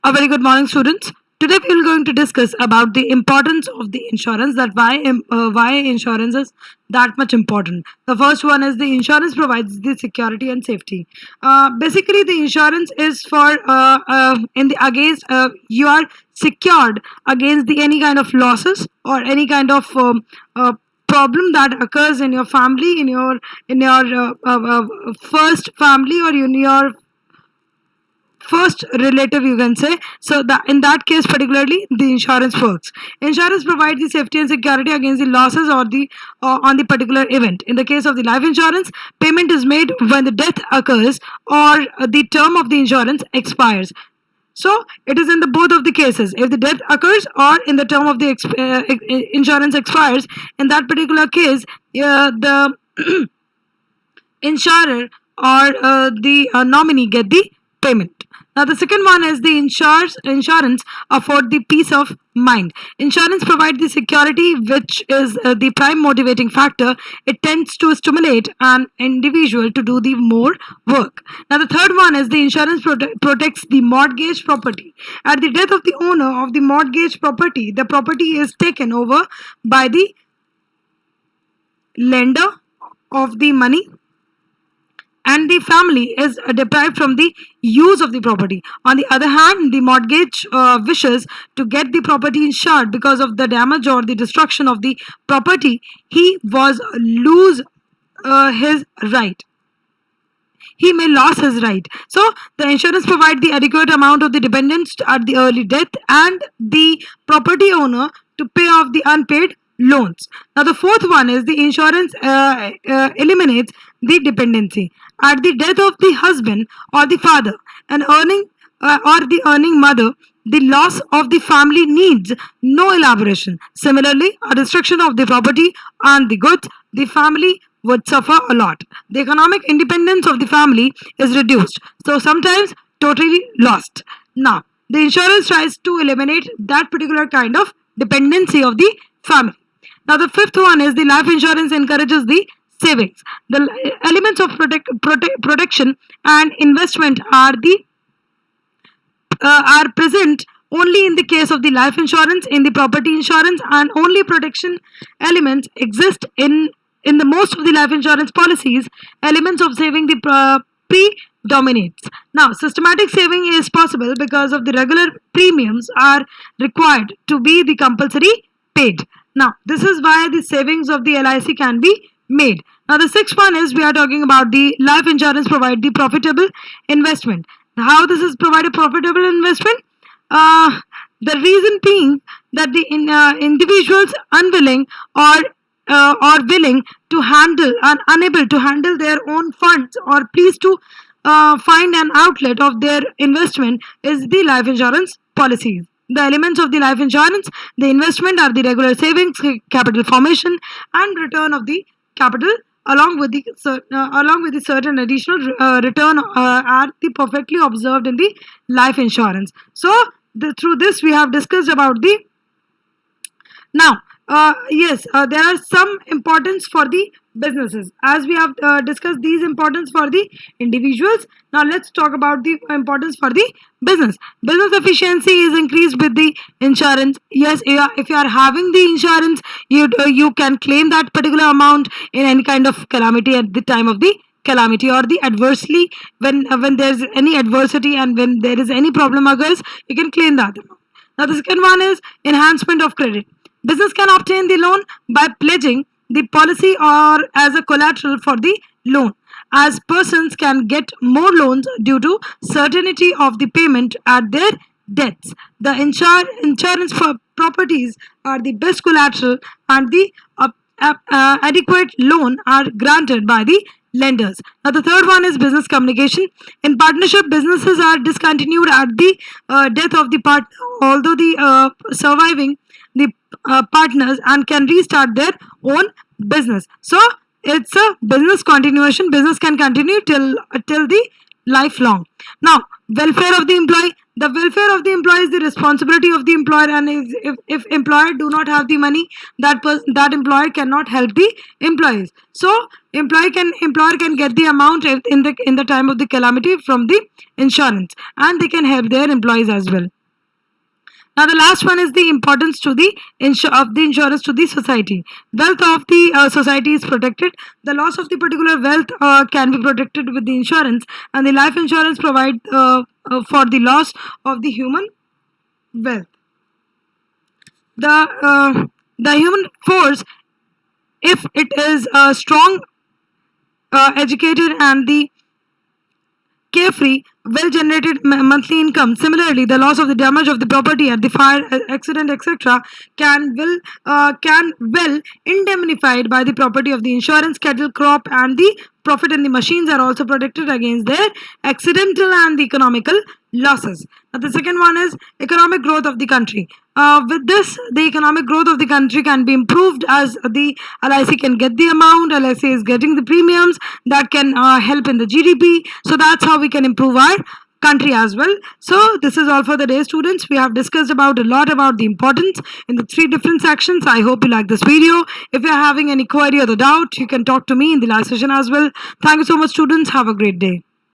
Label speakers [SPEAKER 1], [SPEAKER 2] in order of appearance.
[SPEAKER 1] A very good morning, students. Today we are going to discuss about the importance of the insurance. That why insurance is that much important. The first one is the insurance provides the security and safety. Basically, the insurance is for in the against you are secured against the any kind of losses or any kind of problem that occurs in your family, in your first family or in your first relative, you can say. So that in that case particularly the insurance works. Insurance provides the safety and security against the losses or the on the particular event. In the case of the life insurance, payment is made when the death occurs or the term of the insurance expires. So it is in the both of the cases. If the death occurs or in the term of the insurance expires, in that particular case, the insurer or the nominee get the payment. Now the second one is the insurance afford the peace of mind. Insurance provides the security, which is the prime motivating factor. It tends to stimulate an individual to do the more work. Now the third one is the insurance protects the mortgage property. At the death of the owner of the mortgage property, the property is taken over by the lender of the money, and the family is deprived from the use of the property. On the other hand, the mortgage wishes to get the property insured because of the damage or the destruction of the property. He was lose his right. He may lose his right. So the insurance provide the adequate amount of the dependents at the early death and the property owner to pay off the unpaid loans. Now the fourth one is the insurance eliminates the dependency. At the death of the husband or the father, an earning or the earning mother, the loss of the family needs no elaboration. Similarly, a destruction of the property and the goods, the family would suffer a lot. The economic independence of the family is reduced, so sometimes totally lost. Now, the insurance tries to eliminate that particular kind of dependency of the family. Now, the fifth one is the life insurance encourages the savings. The elements of protection and investment are present only in the case of the life insurance, in the property insurance, and only protection elements exist in the most of the life insurance policies. Elements of saving the predominates. Now, systematic saving is possible because of the regular premiums are required to be the compulsory paid. Now, this is why the savings of the LIC can be made. Now, the sixth one is we are talking about the life insurance provide the profitable investment. How this is provide a profitable investment? The reason being that the individuals unwilling or willing to handle and unable to handle their own funds or pleased to find an outlet of their investment is the life insurance policies. The elements of the life insurance, the investment are the regular savings, capital formation, and return of the capital along with the certain additional return are the perfectly observed in the life insurance. So through this we have discussed about the now. Yes, there are some importance for the businesses as we have discussed these importance for the individuals. Now let's talk about the importance for the business. Business efficiency is increased with the insurance. Yes, if you are having the insurance, you can claim that particular amount in any kind of calamity at the time of the calamity or the adversely when there's any adversity and when there is any problem occurs, you can claim that amount. Now the second one is enhancement of credit. Business can obtain the loan by pledging the policy or as a collateral for the loan, as persons can get more loans due to certainty of the payment at their deaths. The insurance for properties are the best collateral, and the adequate loan are granted by the lenders. Now the third one is business communication. In partnership, businesses are discontinued at the death of the partner, although the surviving the partners and can restart their own business. So it's a business continuation. Business can continue till the lifelong. Now, welfare of the employee. The welfare of the employee is the responsibility of the employer, and if employer do not have the money, that employer cannot help the employees. So employer can get the amount in the time of the calamity from the insurance, and they can help their employees as well. Now, the last one is the importance to the of the insurance to the society. Wealth of the society is protected. The loss of the particular wealth can be protected with the insurance, and the life insurance provide for the loss of the human wealth. The human force, if it is strong, educated, and the carefree, well generated monthly income. Similarly, the loss of the damage of the property at the fire, accident, etc., can well indemnified by the property of the insurance. Cattle, crop, and the profit in the machines are also protected against their accidental and the economical losses. Now, the second one is economic growth of the country. With this, the economic growth of the country can be improved as the LIC can get the amount, LIC is getting the premiums that can help in the GDP. So that's how we can improve our country as well. So this is all for the day, students. We have discussed about a lot about the importance in the three different sections. I hope you like this video. If you're having any query or the doubt, you can talk to me in the live session as well. Thank you so much, students. Have a great day.